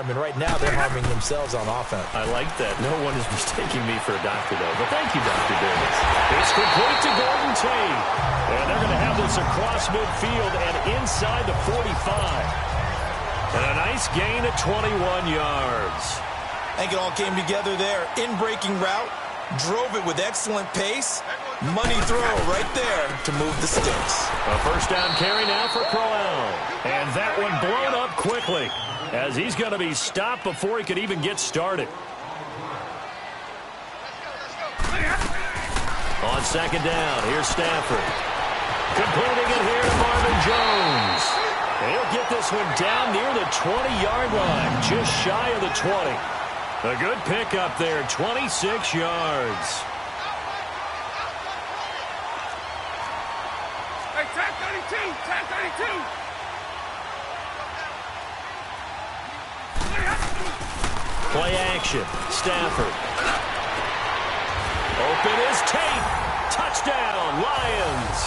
time, and right now they're harming themselves on offense. I like that. No one is mistaking me for a doctor, though. But thank you, Dr. Davis. It's complete to Gordon Tate. And they're going to have this across midfield and inside the 45. And a nice gain at 21 yards. I think it all came together there. In-breaking route, drove it with excellent pace. Money throw right there to move the sticks. A first down carry now for Crowell. And that one blown up quickly as he's going to be stopped before he could even get started. On second down, here's Stafford. Completing it here to Marvin Jones. He'll get this one down near the 20-yard line, just shy of the 20. A good pickup there, 26 yards. Hey, tag 32, tag 32. Play action, Stafford. Open is Tate. Touchdown, Lions.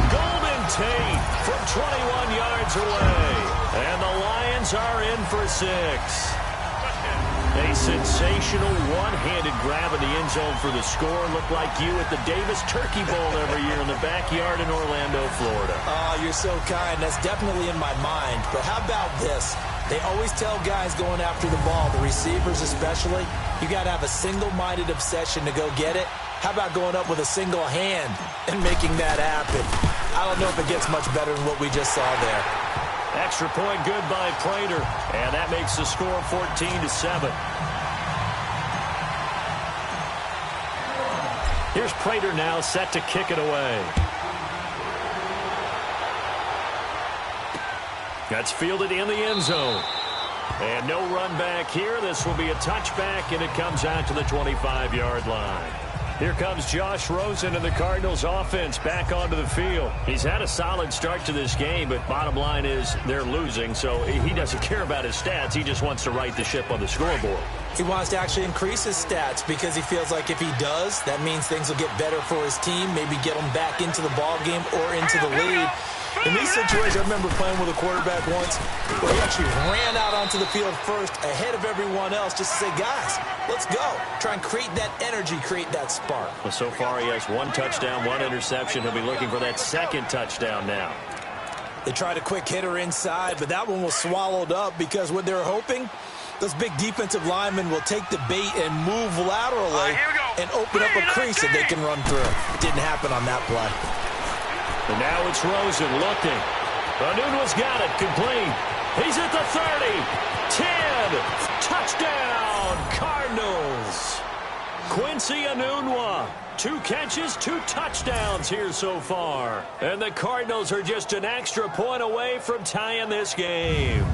Golden Tate from 21 yards away. And the Lions are in for 6. A sensational one-handed grab in the end zone for the score. Looked like you at the Davis Turkey Bowl every year in the backyard in Orlando, Florida. Oh, you're so kind. That's definitely in my mind. But how about this? They always tell guys going after the ball, the receivers especially, you got to have a single-minded obsession to go get it. How about going up with a single hand and making that happen? I don't know if it gets much better than what we just saw there. Extra point good by Prater, and that makes the score 14-7. Here's Prater now set to kick it away. That's fielded in the end zone. And no run back here. This will be a touchback, and it comes out to the 25-yard line. Here comes Josh Rosen and the Cardinals offense back onto the field. He's had a solid start to this game, but bottom line is they're losing, so he doesn't care about his stats. He just wants to right the ship on the scoreboard. He wants to actually increase his stats because he feels like if he does, that means things will get better for his team, maybe get him back into the ball game or into the lead. In these situations, I remember playing with a quarterback once where he actually ran out onto the field first ahead of everyone else just to say, guys, let's go. Try and create that energy, create that spark. Well, so far he has 1 touchdown, 1 interception. He'll be looking for that second touchdown now. They tried a quick hitter inside, but that one was swallowed up because what they're hoping, those big defensive linemen will take the bait and move laterally and open up a crease that they can run through. Didn't happen on that play. And now it's Rosen looking. Anunwa's got it, complete. He's at the 30, 10, touchdown, Cardinals. Quincy Enunwa, 2 catches, 2 touchdowns here so far. And the Cardinals are just an extra point away from tying this game.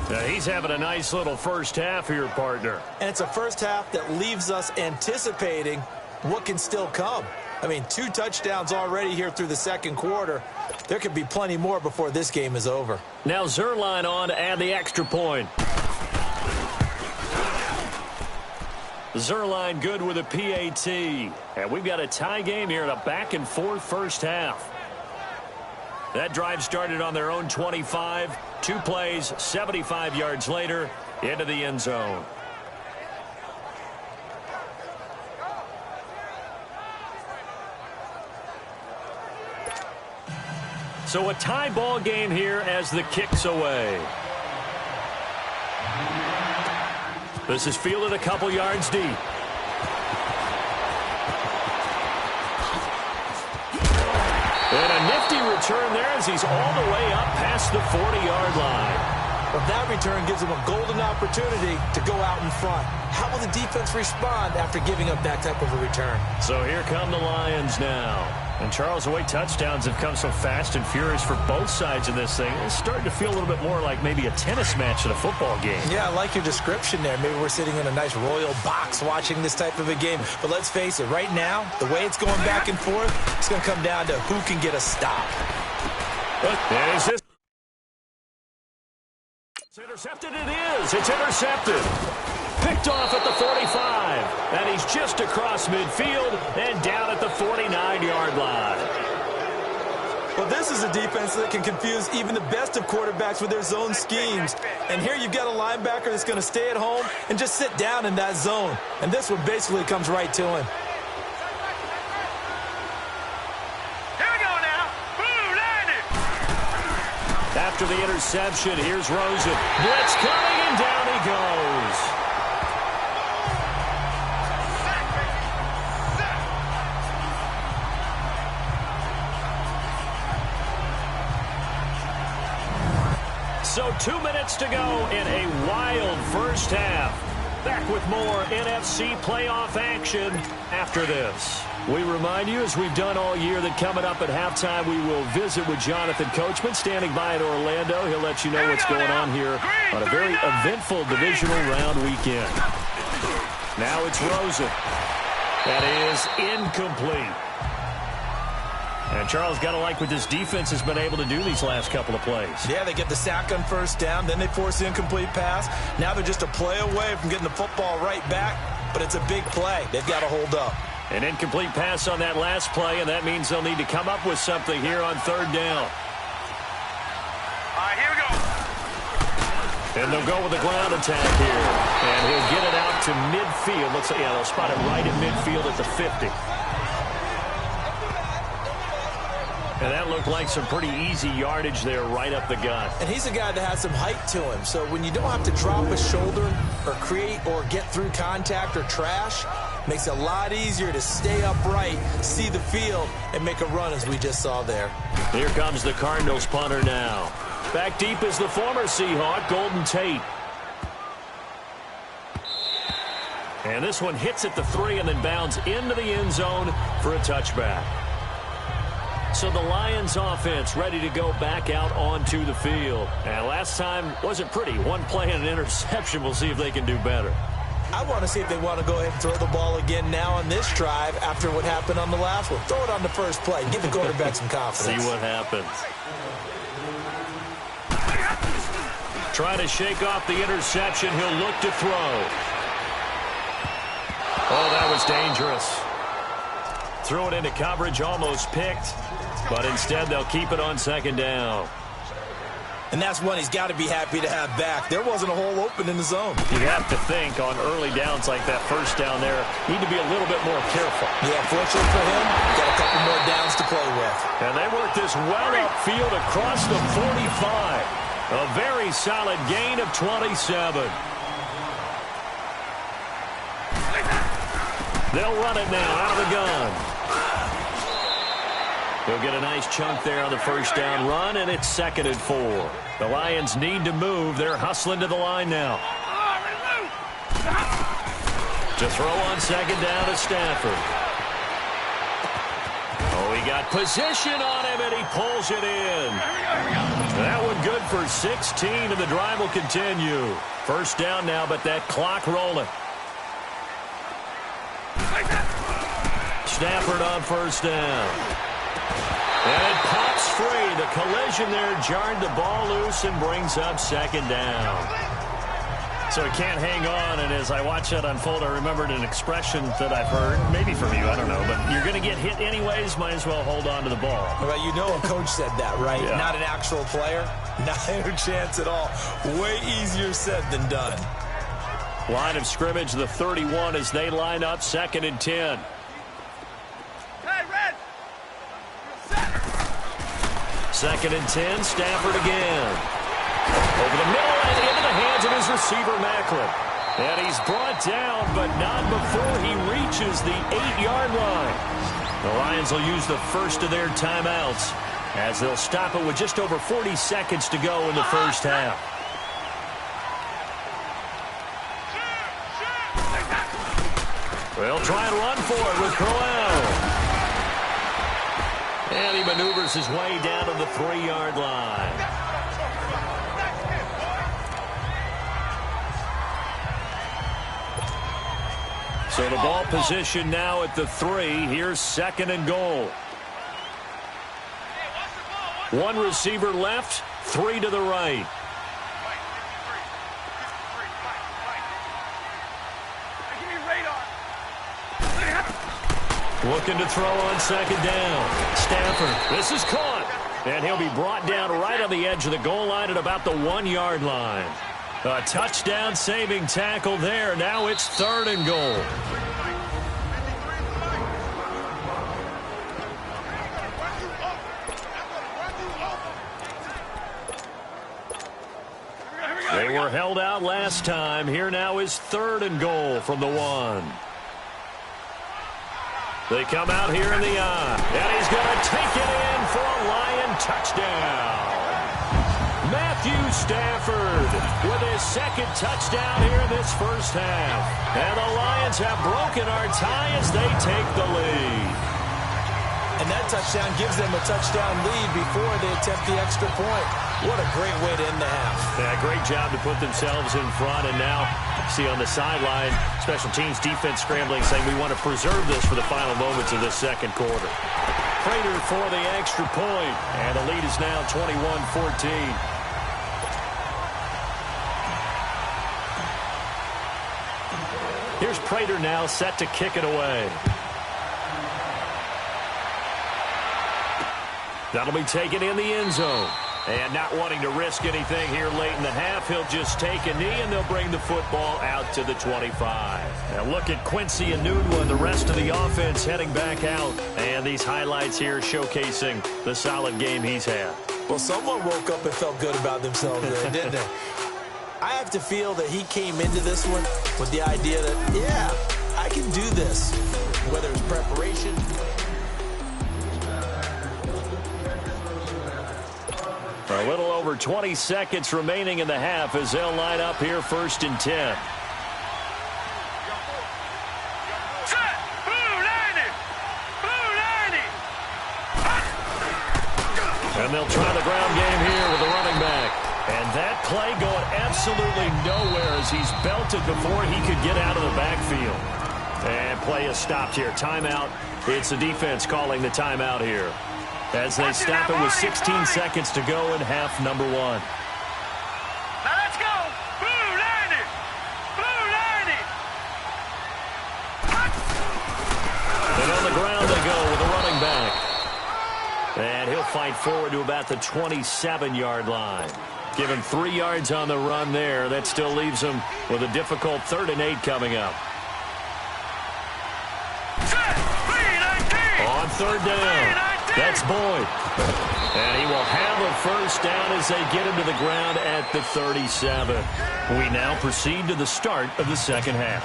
Now he's having a nice little first half here, partner. And it's a first half that leaves us anticipating what can still come. I mean, 2 touchdowns already here through the second quarter. There could be plenty more before this game is over. Now Zerline on to add the extra point. Zerline good with a PAT. And we've got a tie game here in a back-and-forth first half. That drive started on their own 25. 2 plays, 75 yards later, into the end zone. So a tie ball game here as the kick's away. This is fielded a couple yards deep. And a nifty return there as he's all the way up past the 40-yard line. But that return gives him a golden opportunity to go out in front. How will the defense respond after giving up that type of a return? So here come the Lions now. And Charles, the way touchdowns have come so fast and furious for both sides of this thing, it's starting to feel a little bit more like maybe a tennis match than a football game. Yeah, I like your description there. Maybe we're sitting in a nice royal box watching this type of a game. But let's face it, right now, the way it's going back and forth, it's going to come down to who can get a stop. Is this it's intercepted? It is. It's intercepted. Picked off at the 45. And he's just across midfield and down at the 49-yard line. Well, this is a defense that can confuse even the best of quarterbacks with their zone schemes. And here you've got a linebacker that's going to stay at home and just sit down in that zone. And this one basically comes right to him. Here we go now. Boom, landed. After the interception, here's Rosen. Blitz coming, and down he goes. So 2 minutes to go in a wild first half. Back with more NFC playoff action after this. We remind you, as we've done all year, that coming up at halftime, we will visit with Jonathan Coachman, standing by in Orlando. He'll let you know what's going on here on a very eventful divisional round weekend. Now it's Rosen. That is incomplete. And Charles, got to like what this defense has been able to do these last couple of plays. Yeah, they get the sack on first down, then they force the incomplete pass. Now they're just a play away from getting the football right back, but it's a big play. They've got to hold up. An incomplete pass on that last play, and that means they'll need to come up with something here on third down. All right, here we go. And they'll go with the ground attack here. And he'll get it out to midfield. Looks like, yeah, they'll spot it right at midfield at the 50. And that looked like some pretty easy yardage there right up the gut. And he's a guy that has some height to him. So when you don't have to drop a shoulder or create or get through contact or trash, makes it a lot easier to stay upright, see the field, and make a run as we just saw there. Here comes the Cardinals punter now. Back deep is the former Seahawk, Golden Tate. And this one hits at the 3 and then bounds into the end zone for a touchback. So the Lions offense ready to go back out onto the field. And last time wasn't pretty. One play and an interception. We'll see if they can do better. I want to see if they want to go ahead and throw the ball again now on this drive after what happened on the last one. Throw it on the first play. Give the quarterback some confidence. See what happens. Trying to shake off the interception. He'll look to throw. Oh, that was dangerous. Threw it into coverage, almost picked. But instead, they'll keep it on second down. And that's one he's got to be happy to have back. There wasn't a hole open in the zone. You have to think on early downs like that first down there, need to be a little bit more careful. Yeah, fortunately for him, got a couple more downs to play with. And they work this well upfield across the 45. A very solid gain of 27. They'll run it now out of the gun. They'll get a nice chunk there on the first down run, and it's 2nd and 4. The Lions need to move. They're hustling to the line now. To throw on second down to Stafford. Oh, he got position on him, and he pulls it in. That one good for 16, and the drive will continue. First down now, but that clock rolling. Stafford on first down. And it pops free. The collision there jarred the ball loose and brings up second down. So he can't hang on, and as I watch that unfold, I remembered an expression that I've heard, maybe from you, I don't know, but you're going to get hit anyways, might as well hold on to the ball. Well, you know a coach said that, right? Yeah. Not an actual player. Not a chance at all. Way easier said than done. Line of scrimmage, the 31, as they line up, 2nd and 10. Hey, Red. 2nd and 10, Stafford again. Over the middle and into the hands of his receiver, Macklin. And he's brought down, but not before he reaches the 8-yard line. The Lions will use the first of their timeouts as they'll stop it with just over 40 seconds to go in the first half. They'll try and run for it with Crowell. And he maneuvers his way down to the 3-yard line. So the ball position now at the 3. Here's 2nd and goal. One receiver left, 3 to the right. Looking to throw on second down. Stafford, this is caught. And he'll be brought down right on the edge of the goal line at about the 1-yard line. A touchdown-saving tackle there. Now it's 3rd and goal. They were held out last time. Here now is 3rd and goal from the 1. They come out here in the eye. And he's going to take it in for a Lion touchdown. Matthew Stafford with his 2nd touchdown here in this first half. And the Lions have broken our tie as they take the lead. And that touchdown gives them a touchdown lead before they attempt the extra point. What a great way to end the half. Yeah, great job to put themselves in front. And now, see on the sideline, special teams defense scrambling, saying we want to preserve this for the final moments of this 2nd quarter. Prater for the extra point. And the lead is now 21-14. Here's Prater now set to kick it away. That'll be taken in the end zone. And not wanting to risk anything here late in the half, he'll just take a knee and they'll bring the football out to the 25. Now look at Quincy Enunwa and the rest of the offense heading back out. And these highlights here showcasing the solid game he's had. Well, someone woke up and felt good about themselves there, didn't they? I have to feel that he came into this one with the idea that, yeah, I can do this. Whether it's preparation. A little over 20 seconds remaining in the half as they'll line up here 1st and 10. And they'll try the ground game here with the running back. And that play going absolutely nowhere as he's belted before he could get out of the backfield. And play is stopped here. Timeout. It's the defense calling the timeout here, as they stop it with 16 seconds to go in half number 1. Now let's go. Blue 90. Blue 90. And on the ground they go with the running back. And he'll fight forward to about the 27-yard line. Give him 3 yards on the run there. That still leaves him with a difficult 3rd and 8 coming up. On 3rd down. That's Boyd. And he will have a first down as they get him to the ground at the 37. We now proceed to the start of the 2nd half.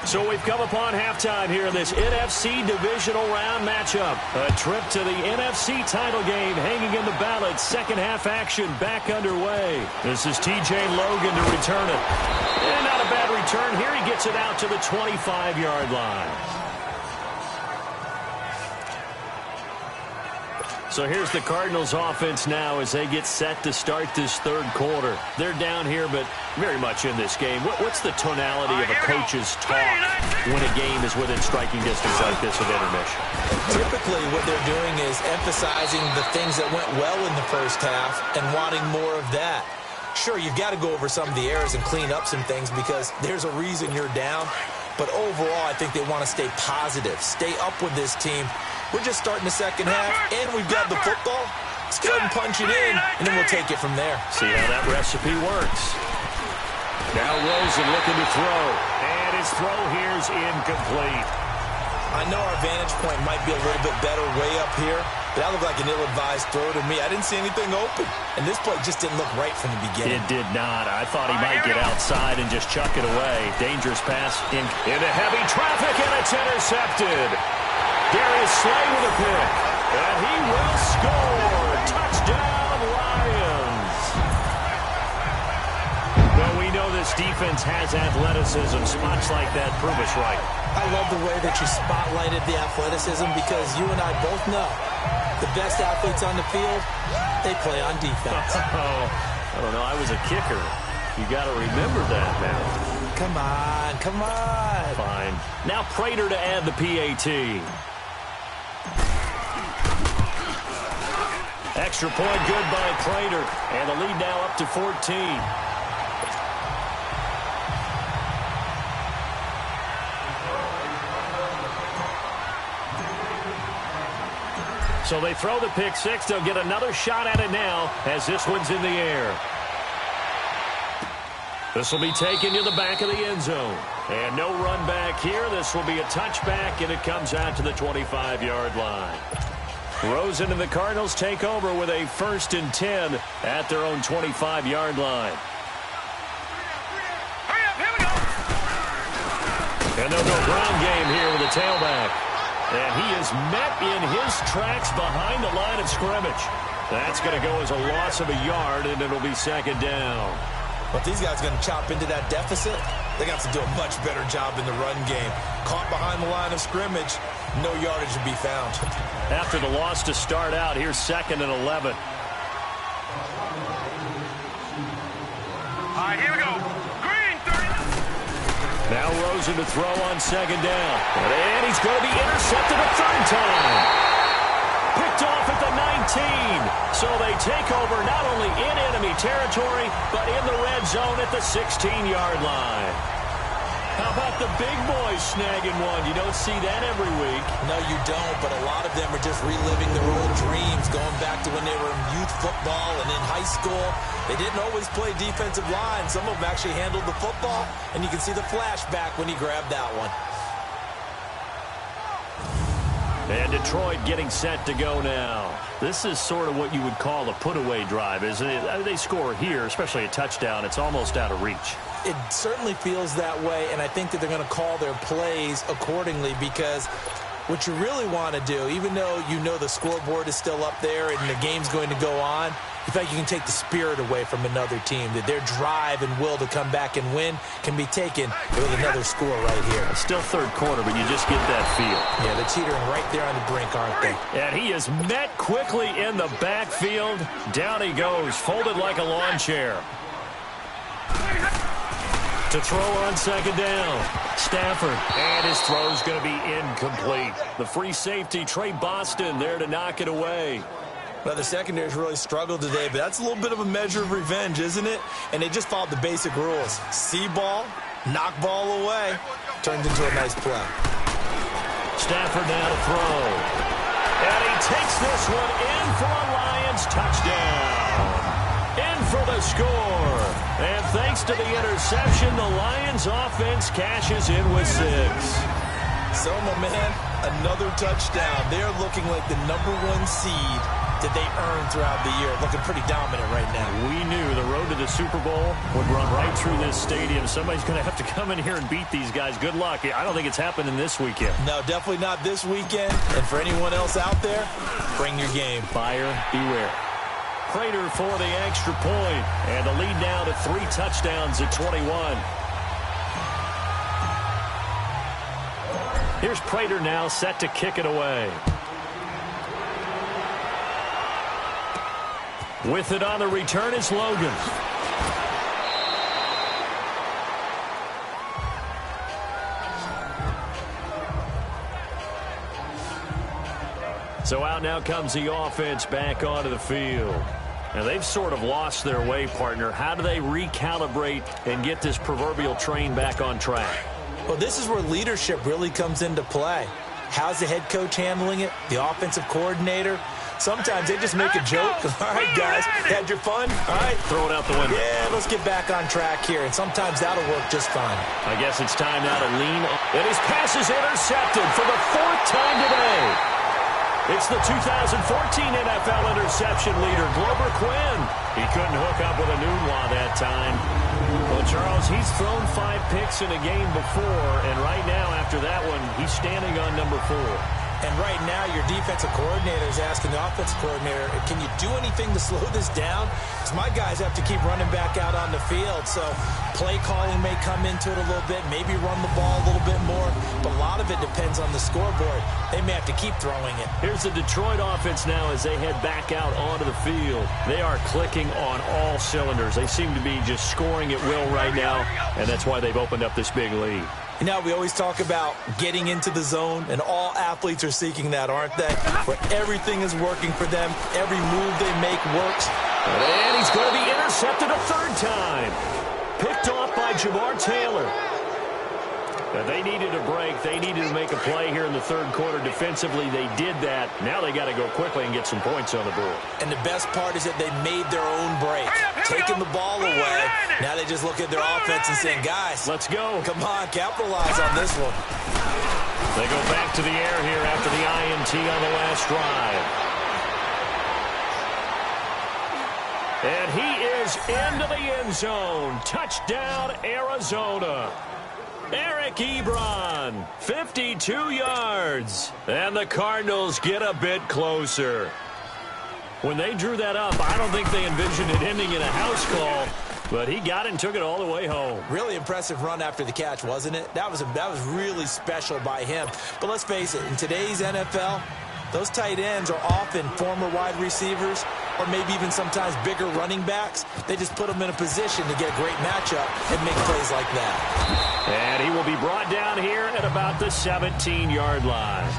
So we've come upon halftime here in this NFC divisional round matchup. A trip to the NFC title game hanging in the balance. 2nd half action back underway. This is TJ Logan to return it. And not a bad return here. He gets it out to the 25-yard line. So here's the Cardinals offense now as they get set to start this 3rd quarter. They're down here, but very much in this game. What's the tonality of a coach's talk when a game is within striking distance like this of intermission? Typically what they're doing is emphasizing the things that went well in the first half and wanting more of that. Sure, you've got to go over some of the errors and clean up some things because there's a reason you're down. But overall, I think they want to stay positive, stay up with this team. We're just starting the 2nd half, and we've got the football. Let's go ahead and punch it in, and then we'll take it from there. See how that recipe works. Now Rosen looking to throw, and his throw here is incomplete. I know our vantage point might be a little bit better way up here, but that looked like an ill-advised throw to me. I didn't see anything open, and this play just didn't look right from the beginning. It did not. I thought he might get outside and just chuck it away. Dangerous pass into heavy traffic, and it's intercepted. Darius Slay with a pick, and he will score. Touchdown, Lions. Well, we know this defense has athleticism. Spots like that prove us right. I love the way that you spotlighted the athleticism because you and I both know the best athletes on the field, they play on defense. I don't know. I was a kicker. You got to remember that now. Come on, come on. Fine. Now Prater to add the PAT. Extra point good by Prater. And the lead now up to 14. So they throw the pick six. They'll get another shot at it now as this one's in the air. This will be taken to the back of the end zone. And no run back here. This will be a touchback, and it comes out to the 25-yard line. Rosen and the Cardinals take over with a 1st and 10 at their own 25-yard line. Hurry up, here we go. And they'll go ground game here with the tailback. And he is met in his tracks behind the line of scrimmage. That's going to go as a loss of a yard, and it'll be 2nd down. But these guys are going to chop into that deficit. They got to do a much better job in the run game. Caught behind the line of scrimmage, no yardage to be found. After the loss to start out, here's 2nd and 11. All right, here we go. Green, 30. Now Rosen to throw on 2nd down. And he's going to be intercepted a 3rd time. Picked off at the 19. So they take over not only in enemy territory, but in the red zone at the 16-yard line. How about the big boys snagging one? You don't see that every week. No, you don't, but a lot of them are just reliving their old dreams, going back to when they were in youth football and in high school. They didn't always play defensive line. Some of them actually handled the football, and you can see the flashback when he grabbed that one. And Detroit getting set to go now. This is sort of what you would call a put-away drive, isn't it? They score here, especially a touchdown. It's almost out of reach. It certainly feels that way, and I think that they're going to call their plays accordingly, because what you really want to do, even though you know the scoreboard is still up there and the game's going to go on, in fact, you can take the spirit away from another team, that their drive and will to come back and win can be taken with another score right here. It's still 3rd quarter, but you just get that feel. Yeah, they're teetering right there on the brink, aren't they? And he is met quickly in the backfield. Down he goes, folded like a lawn chair. To throw on 2nd down. Stafford. And his throw's going to be incomplete. The free safety, Trey Boston, there to knock it away. Well, the secondary's really struggled today, but that's a little bit of a measure of revenge, isn't it? And they just followed the basic rules. See ball, knock ball away. Turned into a nice play. Stafford now to throw. And he takes this one in for a Lions touchdown. In for the score. And thanks to the interception, the Lions offense cashes in with 6. So, my man, another touchdown. They're looking like the #1 seed that they earned throughout the year. Looking pretty dominant right now. We knew the road to the Super Bowl would run right through this stadium. Somebody's going to have to come in here and beat these guys. Good luck. I don't think it's happening this weekend. No, definitely not this weekend. And for anyone else out there, bring your game. Buyer beware. Prater for the extra point. And the lead now to 3 touchdowns at 21. Here's Prater now set to kick it away. With it on the return is Logan. So out now comes the offense back onto the field. Now they've sort of lost their way, partner. How do they recalibrate and get this proverbial train back on track? Well, this is where leadership really comes into play. How's the head coach handling it? The offensive coordinator? Sometimes they just make a joke. All right, guys, had your fun? All right. Throw it out the window. Yeah, let's get back on track here. And sometimes that'll work just fine. I guess it's time now to lean on. And his pass is intercepted for the 4th time today. It's the 2014 NFL interception leader, Glover Quinn. He couldn't hook up with a Nunwa that time. Well, Charles, he's thrown 5 picks in a game before, and right now, after that one, he's standing on number 4. And right now, your defensive coordinator is asking the offensive coordinator, can you do anything to slow this down? Because my guys have to keep running back out on the field. So play calling may come into it a little bit, maybe run the ball a little bit more. But a lot of it depends on the scoreboard. They may have to keep throwing it. Here's the Detroit offense now as they head back out onto the field. They are clicking on all cylinders. They seem to be just scoring at will right now, and that's why they've opened up this big lead. You know, we always talk about getting into the zone, and all athletes are seeking that, aren't they? Where everything is working for them. Every move they make works. And he's going to be intercepted a 3rd time. Picked off by Jamar Taylor. But they needed a break. They needed to make a play here in the third quarter. Defensively, they did that. Now they got to go quickly and get some points on the board. And the best part is that they made their own break, taking the ball away. Now they just look at their offense and saying, guys, let's go. Come on, capitalize on this one. They go back to the air here after the INT on the last drive. And he is into the end zone. Touchdown, Arizona. Eric Ebron, 52 yards. And the Cardinals get a bit closer. When they drew that up, I don't think they envisioned it ending in a house call, but he got it and took it all the way home. Really impressive run after the catch, wasn't it? That was really special by him. But let's face it, in today's NFL, those tight ends are often former wide receivers or maybe even sometimes bigger running backs. They just put them in a position to get a great matchup and make plays like that. And he will be brought down here at about the 17-yard line.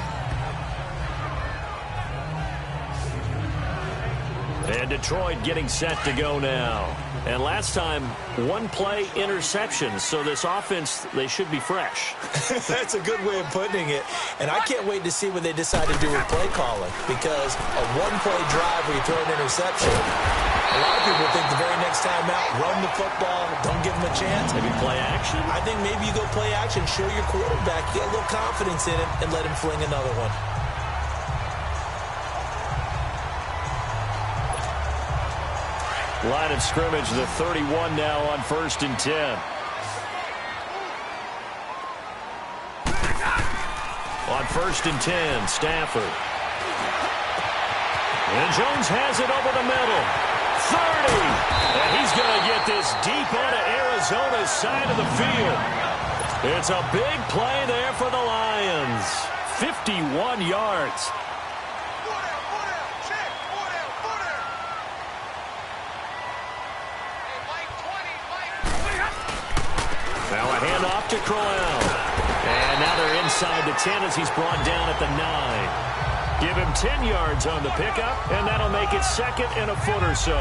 And Detroit getting set to go now. And last time, one-play interception. So this offense, they should be fresh. That's a good way of putting it. And I can't wait to see what they decide to do with play calling. Because a one-play drive where you throw an interception, a lot of people think the very next time out, run the football, don't give them a chance. Maybe play action? I think maybe you go play action, show your quarterback, get a little confidence in him, and let him fling another one. Line of scrimmage, the 31 now on 1st and 10. On 1st and 10, Stafford. And Jones has it over the middle. 30. And he's going to get this deep onto Arizona's side of the field. It's a big play there for the Lions. 51 yards. Now a handoff to Crowell. And now they're inside the 10 as he's brought down at the 9. Give him 10 yards on the pickup, and that'll make it 2nd and a foot or so.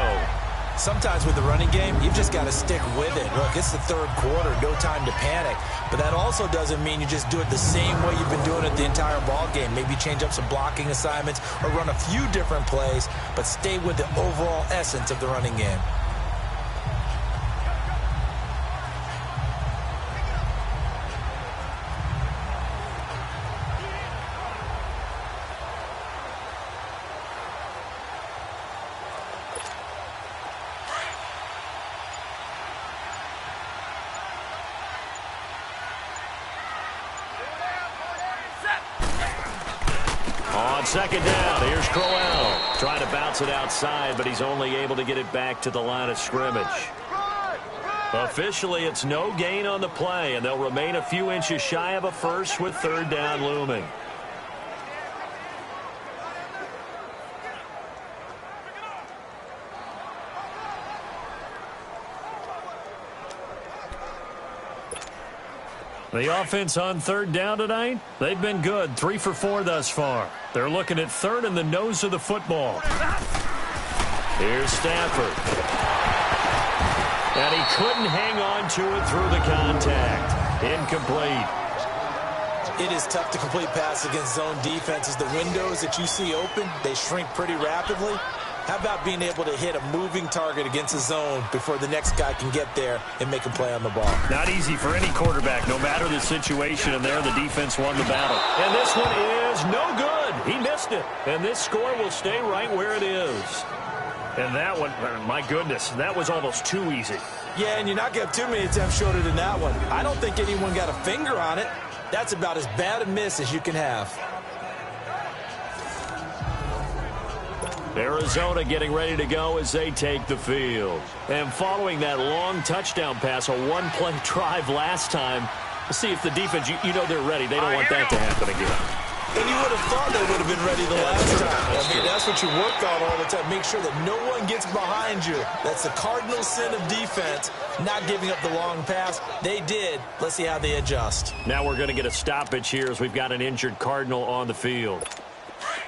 Sometimes with the running game, you've just got to stick with it. Look, it's the third quarter, no time to panic. But that also doesn't mean you just do it the same way you've been doing it the entire ball game. Maybe change up some blocking assignments or run a few different plays, but stay with the overall essence of the running game. On 2nd down, here's Crowell. Trying to bounce it outside, but he's only able to get it back to the line of scrimmage. Officially, it's no gain on the play, and they'll remain a few inches shy of a first with 3rd down looming. The offense on 3rd down tonight, they've been good. 3 for 4 thus far. They're looking at 3rd in the nose of the football. Here's Stafford. And he couldn't hang on to it through the contact. Incomplete. It is tough to complete passes against zone defenses. The windows that you see open, they shrink pretty rapidly. How about being able to hit a moving target against a zone before the next guy can get there and make a play on the ball? Not easy for any quarterback, no matter the situation, and there the defense won the battle. And this one is no good. He missed it. And this score will stay right where it is. And that one, my goodness, that was almost too easy. Yeah, and you're not going to have too many attempts shorter than that one. I don't think anyone got a finger on it. That's about as bad a miss as you can have. Arizona getting ready to go as they take the field. And following that long touchdown pass, a one-play drive last time, let's see if the defense, you know they're ready. They don't want that to happen again. And you would have thought they would have been ready the last time. That's what you work on all the time. Make sure that no one gets behind you. That's the cardinal sin of defense, not giving up the long pass. They did. Let's see how they adjust. Now we're going to get a stoppage here as we've got an injured Cardinal on the field.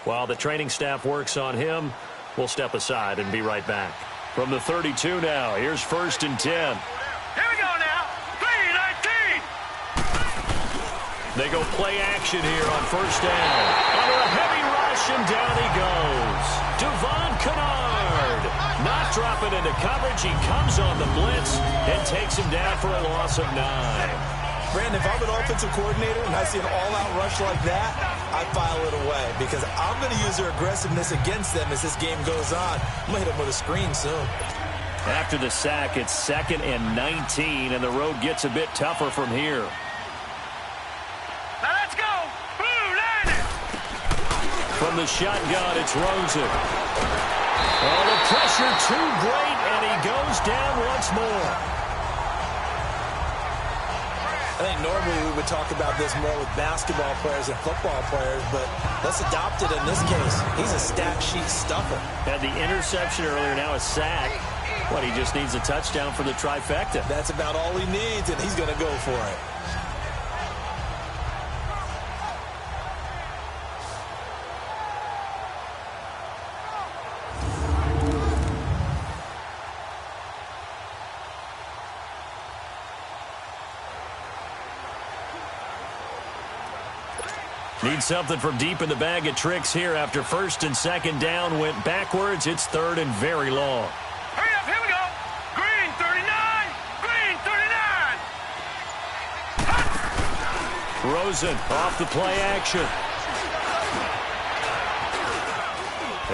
While the training staff works on him, we'll step aside and be right back. From the 32 now, here's 1st and 10. Here we go now. 313. They go play action here on first down. Under a heavy rush, and down he goes. Devon Kennard not dropping into coverage. He comes on the blitz and takes him down for a loss of 9. Brandon, if I'm an offensive coordinator and I see an all-out rush like that, I file it away because I'm going to use their aggressiveness against them as this game goes on. I'm going to hit them with a screen soon. After the sack, it's 2nd and 19, and the road gets a bit tougher from here. Now let's go. Blue line it. From the shotgun, it's Rosen. Oh, the pressure too great, and he goes down once more. I think normally we would talk about this more with basketball players and football players, but let's adopt it in this case. He's a stat sheet stuffer. Had the interception earlier, now a sack. What, he just needs a touchdown for the trifecta. That's about all he needs, and he's going to go for it. Need something from deep in the bag of tricks here after 1st and 2nd down went backwards. It's 3rd and very long. Hurry up, here we go. Green 39. Green 39. Rosen off the play action.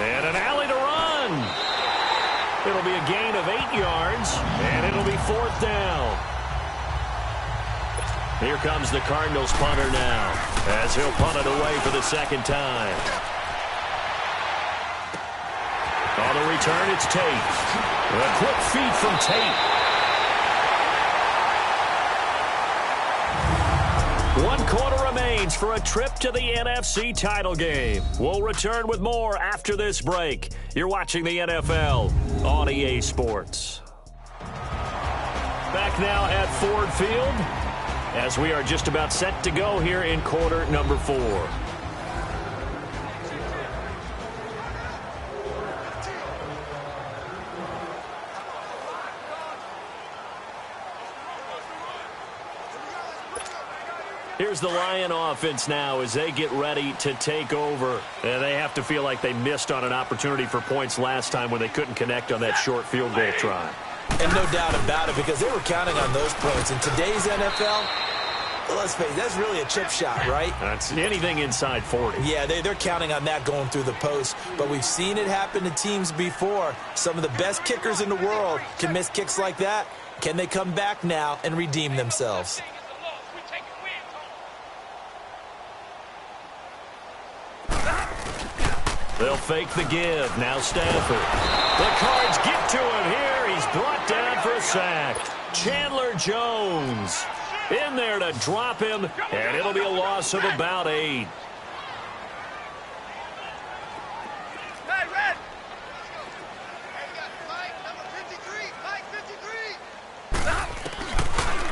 And an alley to run. It'll be a gain of 8 yards, and it'll be 4th down. Here comes the Cardinals punter now, as he'll punt it away for the 2nd time. On the return, it's Tate. A quick feed from Tate. 1 quarter remains for a trip to the NFC title game. We'll return with more after this break. You're watching the NFL on EA Sports. Back now at Ford Field, as we are just about set to go here in quarter number 4. Here's the Lion offense now as they get ready to take over. And they have to feel like they missed on an opportunity for points last time when they couldn't connect on that short field goal try. And no doubt about it, because they were counting on those points. In today's NFL, let's face it, that's really a chip shot, right? That's anything inside 40. Yeah, they're counting on that going through the post. But we've seen it happen to teams before. Some of the best kickers in the world can miss kicks like that. Can they come back now and redeem themselves? They'll fake the give. Now Stafford. The Cards get to him here. He's brought down for a sack. Chandler Jones in there to drop him, and it'll be a loss of about 8. Hey, Red.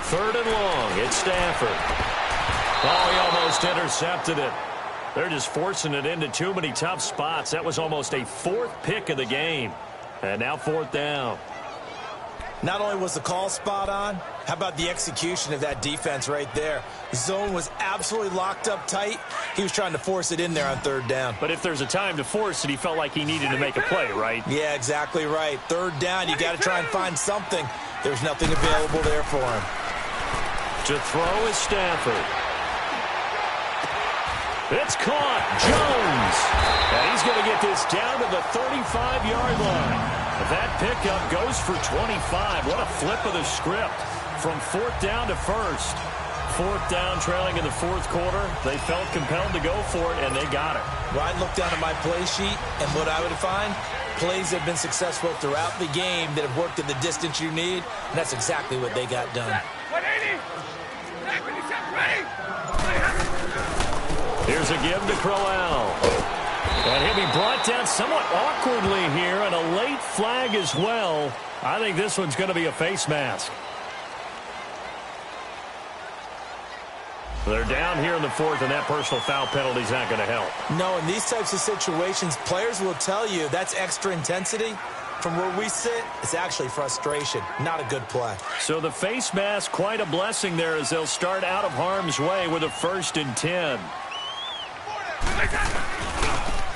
3rd and long. It's Stafford. Oh, he almost intercepted it. They're just forcing it into too many tough spots. That was almost a 4th pick of the game. And now 4th down. Not only was the call spot on, how about the execution of that defense right there? The zone was absolutely locked up tight. He was trying to force it in there on 3rd down. But if there's a time to force it, he felt like he needed to make a play, right? Yeah, exactly right. 3rd down, you got to try and find something. There's nothing available there for him. To throw is Stafford. It's caught. Jones. And he's going to get this down to the 35-yard line. That pickup goes for 25. What a flip of the script from 4th down to 1st. 4th down, trailing in the 4th quarter. They felt compelled to go for it, and they got it. Well, I look down at my play sheet, and what I would find, plays that have been successful throughout the game that have worked at the distance you need, and that's exactly what they got done. 180. Ready. Here's a give to Crowell. And he'll be brought down somewhat awkwardly here, and a late flag as well. I think this one's going to be a face mask. They're down here in the 4th, and that personal foul penalty is not going to help. No, in these types of situations, players will tell you that's extra intensity. From where we sit, it's actually frustration, not a good play. So the face mask, quite a blessing there as they'll start out of harm's way with a 1st and 10.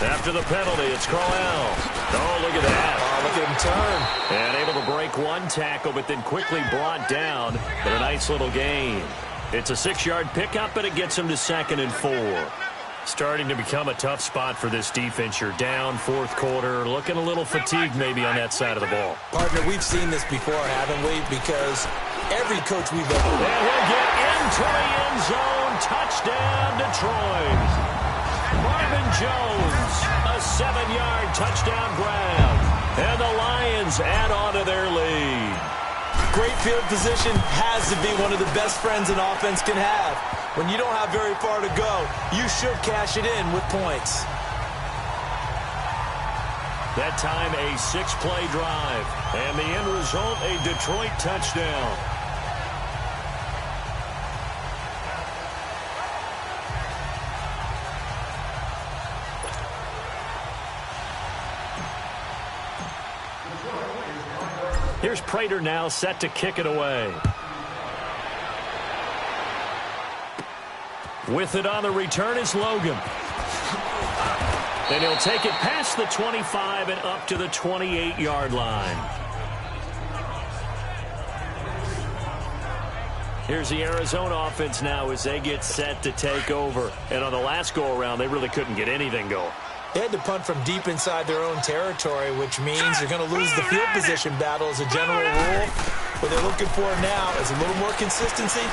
After the penalty, it's Crowell. Oh, look at that. Oh, look at him turn. And able to break one tackle, but then quickly brought down with a nice little gain. It's a 6-yard pickup, but it gets him to 2nd and 4. Starting to become a tough spot for this defense. You're down 4th quarter, looking a little fatigued maybe on that side of the ball. Partner, we've seen this before, haven't we? Because every coach we've ever And he'll get into the end zone. Touchdown, Detroit. Marvin Jones, a 7-yard touchdown grab. And the Lions add on to their lead. Great field position has to be one of the best friends an offense can have. When you don't have very far to go, you should cash it in with points. That time a 6-play drive. And the end result, a Detroit touchdown. Here's Prater now set to kick it away. With it on the return is Logan. And he'll take it past the 25 and up to the 28-yard line. Here's the Arizona offense now as they get set to take over. And on the last go-around, they really couldn't get anything going. They had to punt from deep inside their own territory, which means they're going to lose the field position battle as a general rule. What they're looking for now is a little more consistency,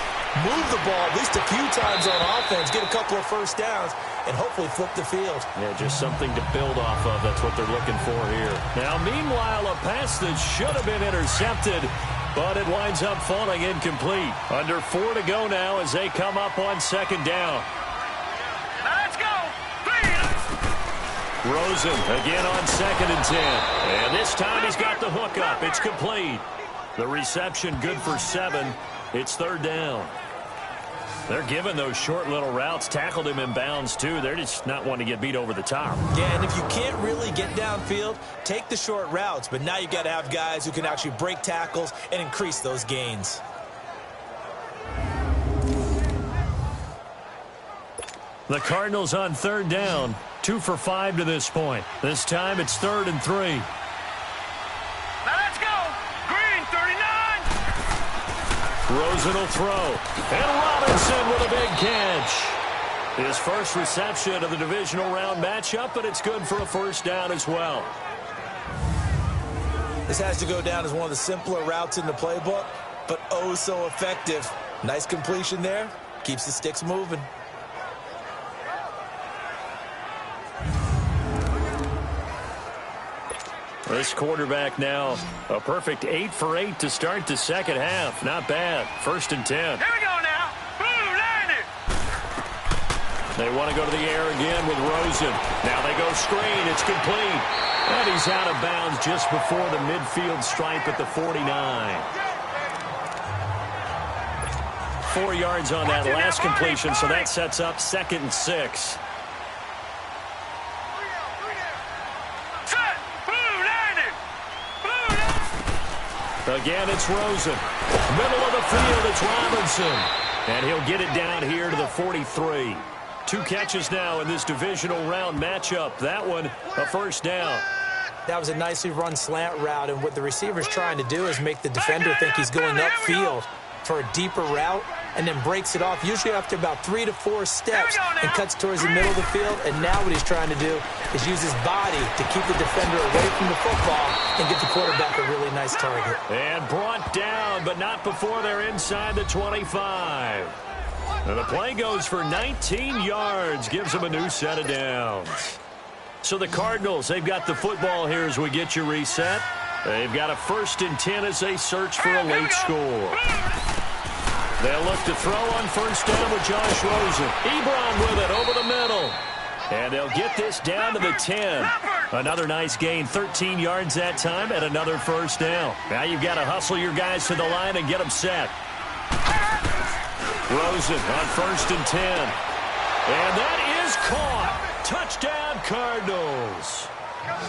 move the ball at least a few times on offense, get a couple of first downs, and hopefully flip the field. Yeah, just something to build off of. That's what they're looking for here. Now, meanwhile, a pass that should have been intercepted, but it winds up falling incomplete. Under 4 to go now as they come up on 2nd down. Let's go. Rosen again on 2nd and 10. And this time he's got the hook up. It's complete. The reception good for 7. It's 3rd down. They're giving those short little routes. Tackled him in bounds, too. They're just not wanting to get beat over the top. Yeah, and if you can't really get downfield, take the short routes. But now you've got to have guys who can actually break tackles and increase those gains. The Cardinals on 3rd down. 2 for 5 to this point. This time it's 3rd and 3. Now let's go. Green, 39. Rosen will throw. And Robinson with a big catch. His first reception of the divisional round matchup, but it's good for a 1st down as well. This has to go down as one of the simpler routes in the playbook, but oh so effective. Nice completion there. Keeps the sticks moving. This quarterback now, a perfect 8 for 8 to start the 2nd half. Not bad. 1st and 10. Here we go now. Boom, landed. They want to go to the air again with Rosen. Now they go screen. It's complete. And he's out of bounds just before the midfield stripe at the 49. 4 yards on that last completion, so that sets up 2nd and 6. Again, it's Rosen. Middle of the field, it's Robinson. And he'll get it down here to the 43. 2 catches now in this divisional round matchup. That one, a 1st down. That was a nicely run slant route, and what the receiver's trying to do is make the defender think he's going upfield for a deeper route, and then breaks it off, usually after about 3 to 4 steps, and cuts towards the middle of the field. And now what he's trying to do is use his body to keep the defender away from the football and get the quarterback a really nice target. And brought down, but not before they're inside the 25. And the play goes for 19 yards, gives them a new set of downs. So the Cardinals, they've got the football here as we get you reset. They've got a 1st and 10 as they search for a late score. They'll look to throw on 1st down with Josh Rosen. Ebron with it over the middle. And they'll get this down to the 10. Another nice gain, 13 yards that time, and another 1st down. Now you've got to hustle your guys to the line and get them set. Rosen on 1st and 10. And that is caught. Touchdown, Cardinals.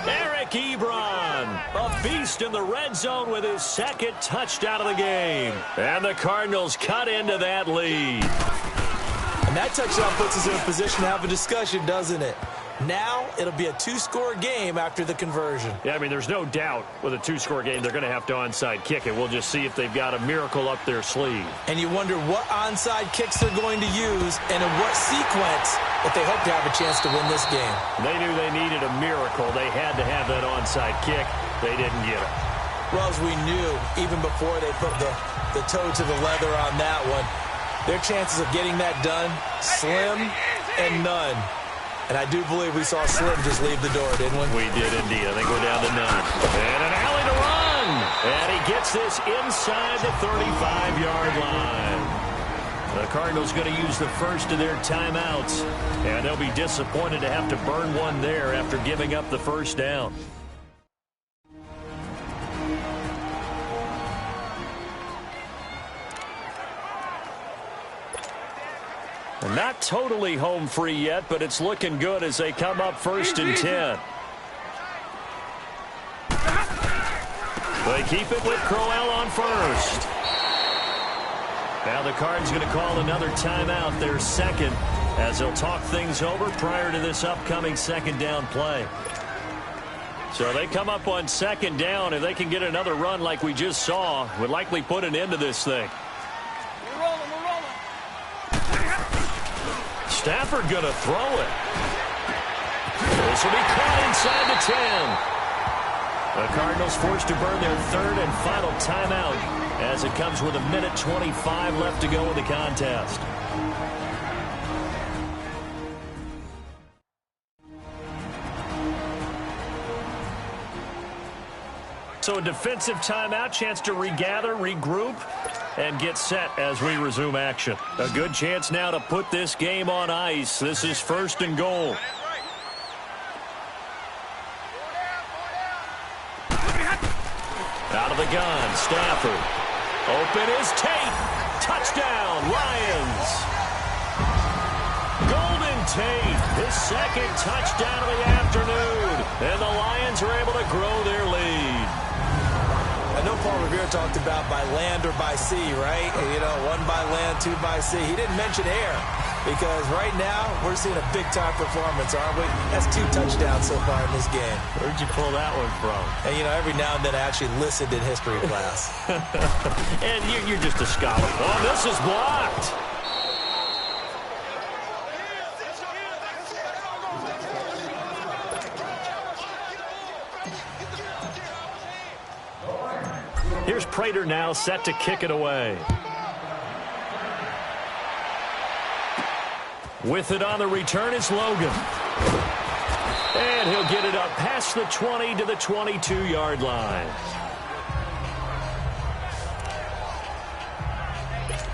Eric Ebron, a beast in the red zone with his second touchdown of the game. And the Cardinals cut into that lead. And that touchdown puts us in a position to have a discussion, doesn't it? Now it'll be a two-score game after the conversion. Yeah, I mean, there's no doubt with a two-score game they're going to have to onside kick it. We'll just see if they've got a miracle up their sleeve. And you wonder what onside kicks they're going to use and in what sequence if they hope to have a chance to win this game. They knew they needed a miracle. They had to have that onside kick. They didn't get it. Well, as we knew, even before they put the toe to the leather on that one, their chances of getting that done, slim and none. And I do believe we saw Slim just leave the door, didn't we? We did indeed. I think we're down to none. And an alley to run. And he gets this inside the 35-yard line. The Cardinals going to use the first of their timeouts. And they'll be disappointed to have to burn one there after giving up the first down. Not totally home free yet, but it's looking good as they come up 1st and 10. They keep it with Crowell on first. Now the Cards going to call another timeout, their second, as they'll talk things over prior to this upcoming second down play. So they come up on second down. If they can get another run like we just saw, would likely put an end to this thing. Stafford going to throw it. This will be caught inside the 10. The Cardinals forced to burn their third and final timeout as it comes with 1:25 left to go in the contest. So a defensive timeout, chance to regather, regroup, and get set as we resume action. A good chance now to put this game on ice. This is 1st and goal. Out of the gun, Stafford. Open is Tate. Touchdown, Lions. Golden Tate, his second touchdown of the afternoon. And the Lions are able to grow their lead. I know Paul Revere talked about by land or by sea, right? You know, 1 by land, 2 by sea. He didn't mention air because right now we're seeing a big-time performance, aren't we? That's 2 touchdowns so far in this game. Where'd you pull that one from? And, you know, every now and then I actually listened in history class. And you're just a scholar. Oh, this is blocked. Here's Prater now set to kick it away. With it on the return is Logan. And he'll get it up past the 20 to the 22-yard line.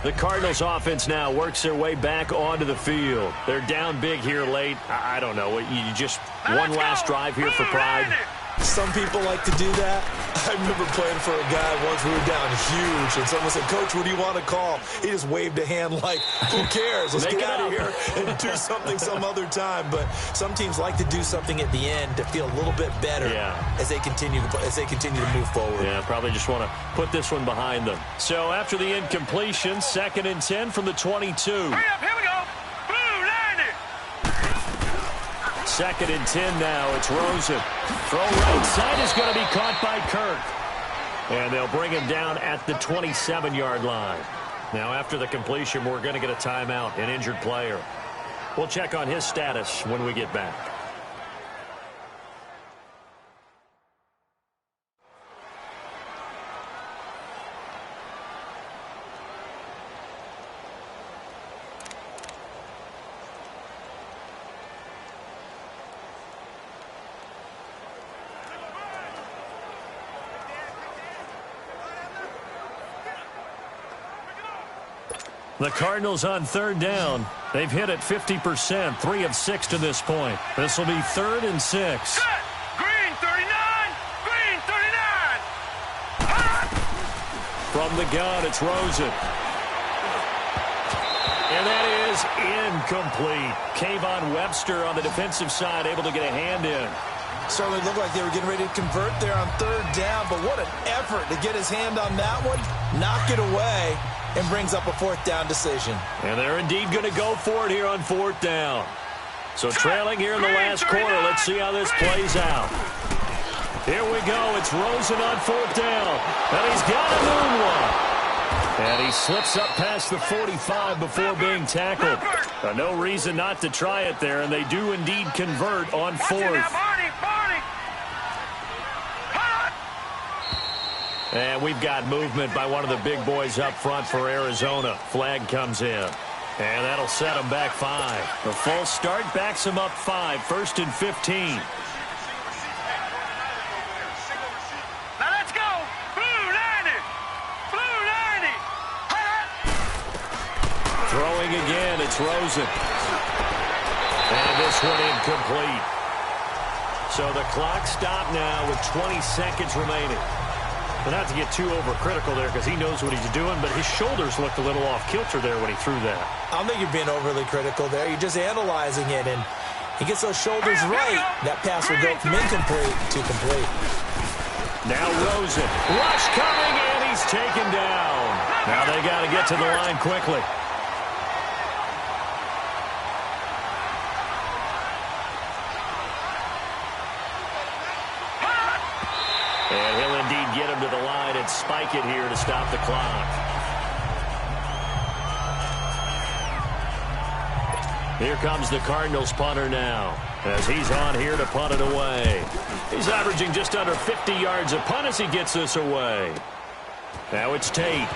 The Cardinals offense now works their way back onto the field. They're down big here late. I don't know. You just one last drive here for pride. Some people like to do that. I remember playing for a guy once. We were down huge, and someone said, "Coach, what do you want to call?" He just waved a hand like, "Who cares? Let's get out of here and do something some other time." But some teams like to do something at the end to feel a little bit better as they continue to move forward. Yeah, probably just want to put this one behind them. So after the incompletion, 2nd and 10 from the 22. Hurry up, here we go. Blue, line it. 2nd and 10 now. It's Rosen. Throw right side is going to be caught by Kirk. And they'll bring him down at the 27-yard line. Now after the completion, we're going to get a timeout, an injured player. We'll check on his status when we get back. The Cardinals on 3rd down. They've hit it 50%, 3 of 6 to this point. This will be 3rd and 6. Green 39. Green 39. From the gun, it's Rosen. And that is incomplete. Kayvon Webster on the defensive side able to get a hand in. Certainly looked like they were getting ready to convert there on third down, but what an effort to get his hand on that one, knock it away, and brings up a fourth down decision. And they're indeed going to go for it here on fourth down. So trailing here in the last quarter, let's see how this plays out. Here we go. It's Rosen on fourth down, and he's got a moonwalk. And he slips up past the 45 before being tackled. No reason not to try it there, and they do indeed convert on fourth. And we've got movement by one of the big boys up front for Arizona. Flag comes in. And that'll set them back 5. The full start backs them up 5, 1st and 15. Now let's go. Blue 90. Blue 90. Throwing again, it's Rosen. And this one incomplete. So the clock stopped now with 20 seconds remaining. And not to get too overcritical there because he knows what he's doing, but his shoulders looked a little off kilter there when he threw that. I don't think you're being overly critical there. You're just analyzing it, and he gets those shoulders right. That pass will go from incomplete to complete. Now Rosen. Rush coming, and he's taken down. Now they got to get to the line quickly. And he'll indeed get him to the line and spike it here to stop the clock. Here comes the Cardinals punter now, as he's on here to punt it away. He's averaging just under 50 yards a punt as he gets this away. Now it's Tate.